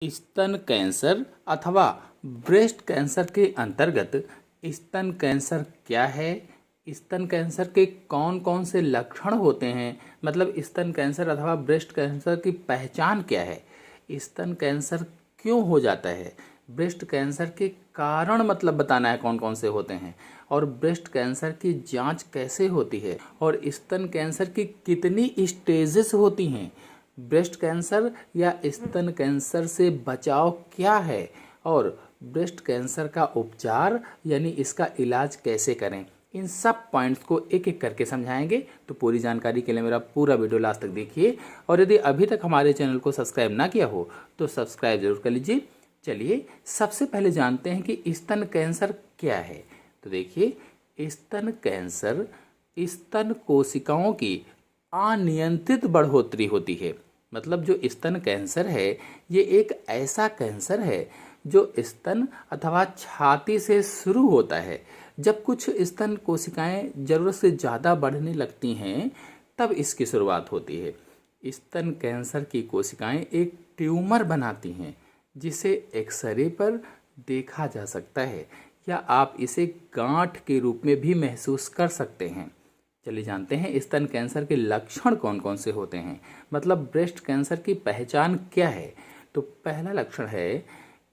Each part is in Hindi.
स्तन कैंसर अथवा ब्रेस्ट कैंसर के अंतर्गत स्तन कैंसर क्या है, स्तन कैंसर के कौन कौन से लक्षण होते हैं, मतलब स्तन कैंसर अथवा ब्रेस्ट कैंसर की पहचान क्या है, स्तन कैंसर क्यों हो जाता है, ब्रेस्ट कैंसर के कारण मतलब बताना है कौन कौन से होते हैं, और ब्रेस्ट कैंसर की जांच कैसे होती है, और स्तन कैंसर की कितनी स्टेजेस होती हैं, ब्रेस्ट कैंसर या स्तन कैंसर से बचाव क्या है, और ब्रेस्ट कैंसर का उपचार यानी इसका इलाज कैसे करें, इन सब पॉइंट्स को एक एक करके समझाएंगे। तो पूरी जानकारी के लिए मेरा पूरा वीडियो लास्ट तक देखिए, और यदि अभी तक हमारे चैनल को सब्सक्राइब ना किया हो तो सब्सक्राइब जरूर कर लीजिए। चलिए सबसे पहले जानते हैं कि स्तन कैंसर क्या है। तो देखिए, स्तन कैंसर स्तन कोशिकाओं की अनियंत्रित बढ़ोतरी होती है। मतलब जो स्तन कैंसर है ये एक ऐसा कैंसर है जो स्तन अथवा छाती से शुरू होता है। जब कुछ स्तन कोशिकाएं जरूरत से ज़्यादा बढ़ने लगती हैं तब इसकी शुरुआत होती है। स्तन कैंसर की कोशिकाएं एक ट्यूमर बनाती हैं जिसे एक्सरे पर देखा जा सकता है, या आप इसे गांठ के रूप में भी महसूस कर सकते हैं। चलिए जानते हैं स्तन कैंसर के लक्षण कौन कौन से होते हैं, मतलब ब्रेस्ट कैंसर की पहचान क्या है। तो पहला लक्षण है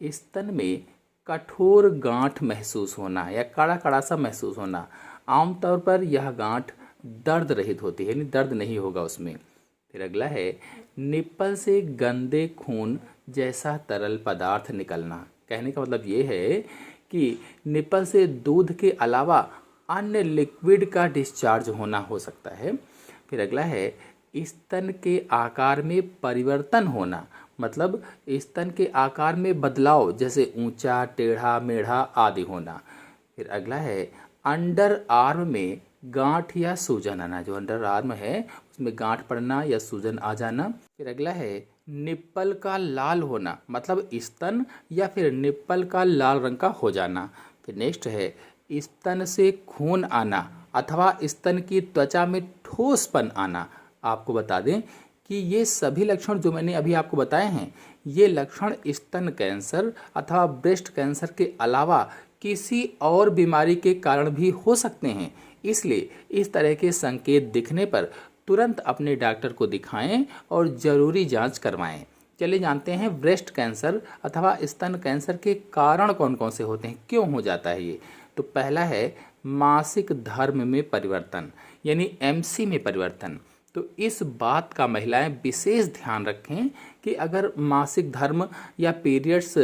स्तन में कठोर गांठ महसूस होना या कड़ा कड़ा सा महसूस होना। आमतौर पर यह गांठ दर्द रहित होती है, यानी दर्द नहीं होगा उसमें। फिर अगला है निप्पल से गंदे खून जैसा तरल पदार्थ निकलना। कहने का मतलब ये है कि निप्पल से दूध के अलावा अन्य लिक्विड का डिस्चार्ज होना हो सकता है। फिर अगला है स्तन के आकार में परिवर्तन होना, मतलब स्तन के आकार में बदलाव, जैसे ऊंचा, टेढ़ा, मेढ़ा आदि होना। फिर अगला है अंडर आर्म में गांठ या सूजन आना, जो अंडर आर्म है उसमें गांठ पड़ना या सूजन आ जाना। फिर अगला है निप्पल का लाल होना, मतलब स्तन या फिर निप्पल का लाल रंग का हो जाना। फिर नेक्स्ट है स्तन से खून आना अथवा स्तन की त्वचा में ठोसपन आना। आपको बता दें कि ये सभी लक्षण जो मैंने अभी आपको बताए हैं, ये लक्षण स्तन कैंसर अथवा ब्रेस्ट कैंसर के अलावा किसी और बीमारी के कारण भी हो सकते हैं। इसलिए इस तरह के संकेत दिखने पर तुरंत अपने डॉक्टर को दिखाएं और ज़रूरी जांच करवाएं। चलिए जानते हैं ब्रेस्ट कैंसर अथवा स्तन कैंसर के कारण कौन कौन से होते हैं, क्यों हो जाता है ये। तो पहला है मासिक धर्म में परिवर्तन, यानी एमसी में परिवर्तन। तो इस बात का महिलाएं विशेष ध्यान रखें कि अगर मासिक धर्म या पीरियड्स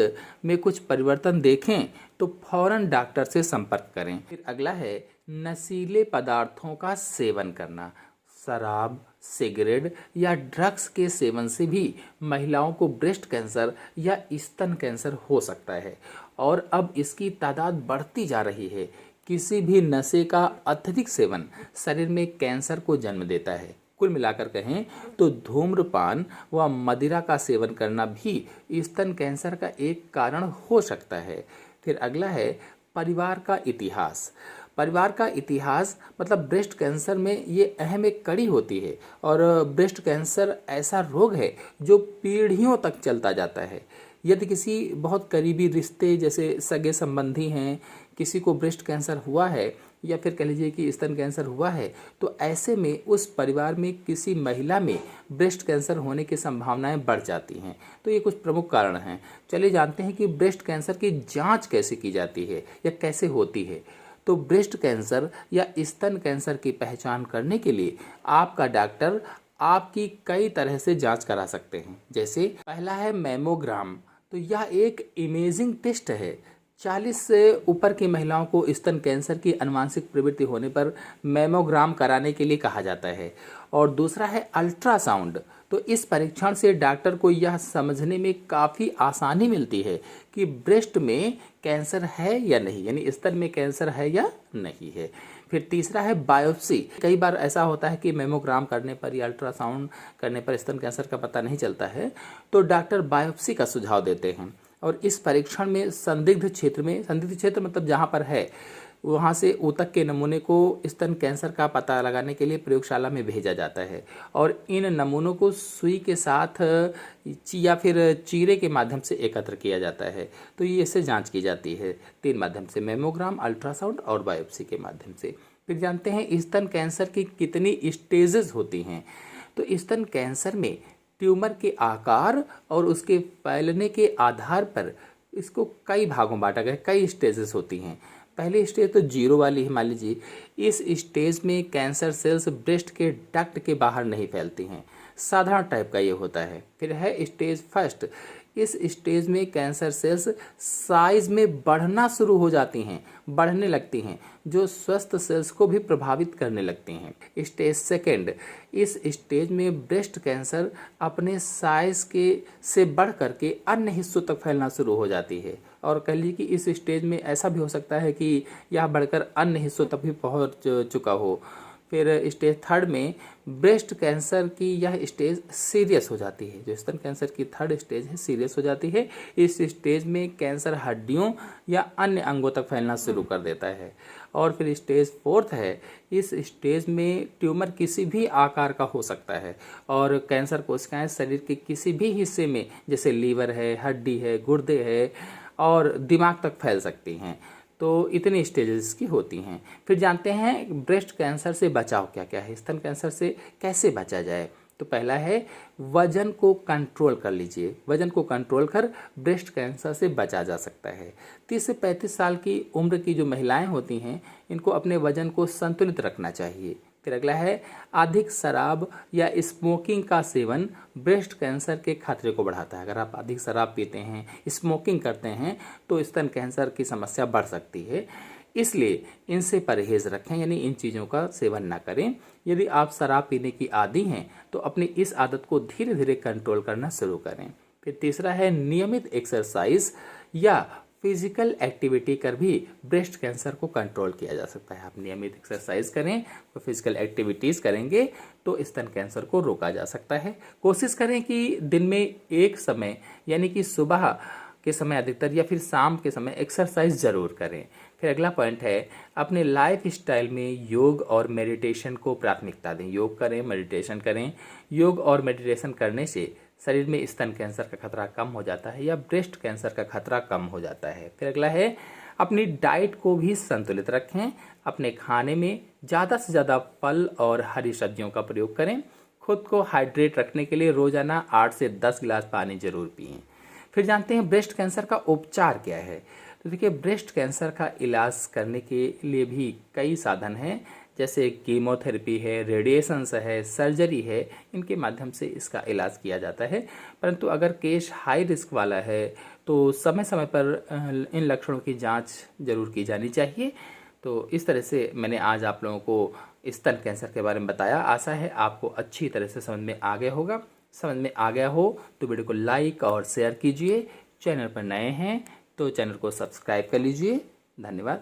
में कुछ परिवर्तन देखें तो फौरन डॉक्टर से संपर्क करें। फिर अगला है नशीले पदार्थों का सेवन करना। शराब, सिगरेट या ड्रग्स के सेवन से भी महिलाओं को ब्रेस्ट कैंसर या स्तन कैंसर हो सकता है, और अब इसकी तादाद बढ़ती जा रही है। किसी भी नशे का अत्यधिक सेवन शरीर में कैंसर को जन्म देता है। कुल मिलाकर कहें तो धूम्रपान व मदिरा का सेवन करना भी स्तन कैंसर का एक कारण हो सकता है। फिर अगला है परिवार का इतिहास। परिवार का इतिहास मतलब ब्रेस्ट कैंसर में ये अहम एक कड़ी होती है, और ब्रेस्ट कैंसर ऐसा रोग है जो पीढ़ियों तक चलता जाता है। यदि किसी बहुत करीबी रिश्ते जैसे सगे संबंधी हैं, किसी को ब्रेस्ट कैंसर हुआ है या फिर कह लीजिए कि स्तन कैंसर हुआ है, तो ऐसे में उस परिवार में किसी महिला में ब्रेस्ट कैंसर होने की संभावनाएं बढ़ जाती हैं। तो ये कुछ प्रमुख कारण हैं। चलिए जानते हैं कि ब्रेस्ट कैंसर की जांच कैसे की जाती है या कैसे होती है। तो ब्रेस्ट कैंसर या स्तन कैंसर की पहचान करने के लिए आपका डॉक्टर आपकी कई तरह से जांच करा सकते हैं। जैसे पहला है मैमोग्राम। तो यह एक इमेजिंग टेस्ट है। 40 से ऊपर की महिलाओं को स्तन कैंसर की आनुवंशिक प्रवृत्ति होने पर मैमोग्राम कराने के लिए कहा जाता है। और दूसरा है अल्ट्रासाउंड। तो इस परीक्षण से डॉक्टर को यह समझने में काफ़ी आसानी मिलती है कि ब्रेस्ट में कैंसर है या नहीं, यानी स्तन में कैंसर है या नहीं है। फिर तीसरा है बायोप्सी। कई बार ऐसा होता है कि मैमोग्राम करने पर या अल्ट्रासाउंड करने पर स्तन कैंसर का पता नहीं चलता है, तो डॉक्टर बायोप्सी का सुझाव देते हैं। और इस परीक्षण में संदिग्ध क्षेत्र मतलब जहाँ पर है वहाँ से ऊतक के नमूने को स्तन कैंसर का पता लगाने के लिए प्रयोगशाला में भेजा जाता है और इन नमूनों को सुई के साथ या फिर चीरे के माध्यम से एकत्र किया जाता है। तो ये इससे जांच की जाती है 3 माध्यम से, मेमोग्राम, अल्ट्रासाउंड और बायोप्सी के माध्यम से। फिर जानते हैं स्तन कैंसर की कितनी स्टेजेस होती हैं। तो स्तन कैंसर में ट्यूमर के आकार और उसके फैलने के आधार पर इसको कई भागों में बांटा गया, कई स्टेजेस होती हैं। पहली स्टेज तो 0 वाली है, मान लीजिए इस स्टेज में कैंसर सेल्स ब्रेस्ट के डक्ट के बाहर नहीं फैलती हैं, साधारण टाइप का ये होता है। फिर है स्टेज 1, इस स्टेज में कैंसर सेल्स साइज में बढ़ना शुरू हो जाती हैं, बढ़ने लगती हैं, जो स्वस्थ सेल्स को भी प्रभावित करने लगती हैं। स्टेज 2, इस स्टेज में ब्रेस्ट कैंसर अपने साइज के से बढ़ करके अन्य हिस्सों तक फैलना शुरू हो जाती है और कह लीजिए कि इस स्टेज में ऐसा भी हो सकता है कि यह बढ़कर अन्य हिस्सों तक भी पहुंच चुका हो। फिर स्टेज 3 में ब्रेस्ट कैंसर की यह स्टेज सीरियस हो जाती है, जो स्तन कैंसर की 3rd स्टेज है, सीरियस हो जाती है। इस स्टेज में कैंसर हड्डियों या अन्य अंगों तक फैलना शुरू कर देता है। और फिर स्टेज 4 है, इस स्टेज में ट्यूमर किसी भी आकार का हो सकता है और कैंसर कोशिकाएं शरीर के किसी भी हिस्से में, जैसे लीवर है, हड्डी है, गुर्दे है और दिमाग तक फैल सकती हैं। तो इतनी स्टेजेस की होती हैं। फिर जानते हैं ब्रेस्ट कैंसर से बचाव क्या क्या है, स्तन कैंसर से कैसे बचा जाए। तो पहला है वजन को कंट्रोल कर लीजिए, वजन को कंट्रोल कर ब्रेस्ट कैंसर से बचा जा सकता है। 30 से 35 साल की उम्र की जो महिलाएं होती हैं, इनको अपने वजन को संतुलित रखना चाहिए। फिर अगला है अधिक शराब या स्मोकिंग का सेवन ब्रेस्ट कैंसर के खतरे को बढ़ाता है। अगर आप अधिक शराब पीते हैं, स्मोकिंग करते हैं, तो स्तन कैंसर की समस्या बढ़ सकती है, इसलिए इनसे परहेज रखें, यानी इन चीज़ों का सेवन ना करें। यदि आप शराब पीने की आदी हैं तो अपनी इस आदत को धीरे धीरे कंट्रोल करना शुरू करें। फिर तीसरा है नियमित एक्सरसाइज या फिजिकल एक्टिविटी कर भी ब्रेस्ट कैंसर को कंट्रोल किया जा सकता है। आप नियमित एक्सरसाइज करें और फिजिकल एक्टिविटीज़ करेंगे तो स्तन कैंसर को रोका जा सकता है। कोशिश करें कि दिन में एक समय, यानी कि सुबह के समय अधिकतर या फिर शाम के समय एक्सरसाइज ज़रूर करें। फिर अगला पॉइंट है अपने लाइफ स्टाइल में योग और मेडिटेशन को प्राथमिकता दें। योग करें, मेडिटेशन करें। योग और मेडिटेशन करने से शरीर में स्तन कैंसर का खतरा कम हो जाता है या ब्रेस्ट कैंसर का खतरा कम हो जाता है। फिर अगला है अपनी डाइट को भी संतुलित रखें। अपने खाने में ज़्यादा से ज़्यादा फल और हरी सब्जियों का प्रयोग करें। खुद को हाइड्रेट रखने के लिए रोज़ाना 8 से 10 गिलास पानी जरूर पिएं। फिर जानते हैं ब्रेस्ट कैंसर का उपचार क्या है। तो देखिए, ब्रेस्ट कैंसर का इलाज करने के लिए भी कई साधन हैं, जैसे कीमोथेरेपी है, रेडिएशंस है, सर्जरी है, इनके माध्यम से इसका इलाज किया जाता है। परंतु अगर केस हाई रिस्क वाला है तो समय समय पर इन लक्षणों की जांच जरूर की जानी चाहिए। तो इस तरह से मैंने आज आप लोगों को स्तन कैंसर के बारे में बताया। आशा है आपको अच्छी तरह से समझ में आ गया होगा। समझ में आ गया हो तो वीडियो को लाइक और शेयर कीजिए। चैनल पर नए हैं तो चैनल को सब्सक्राइब कर लीजिए। धन्यवाद।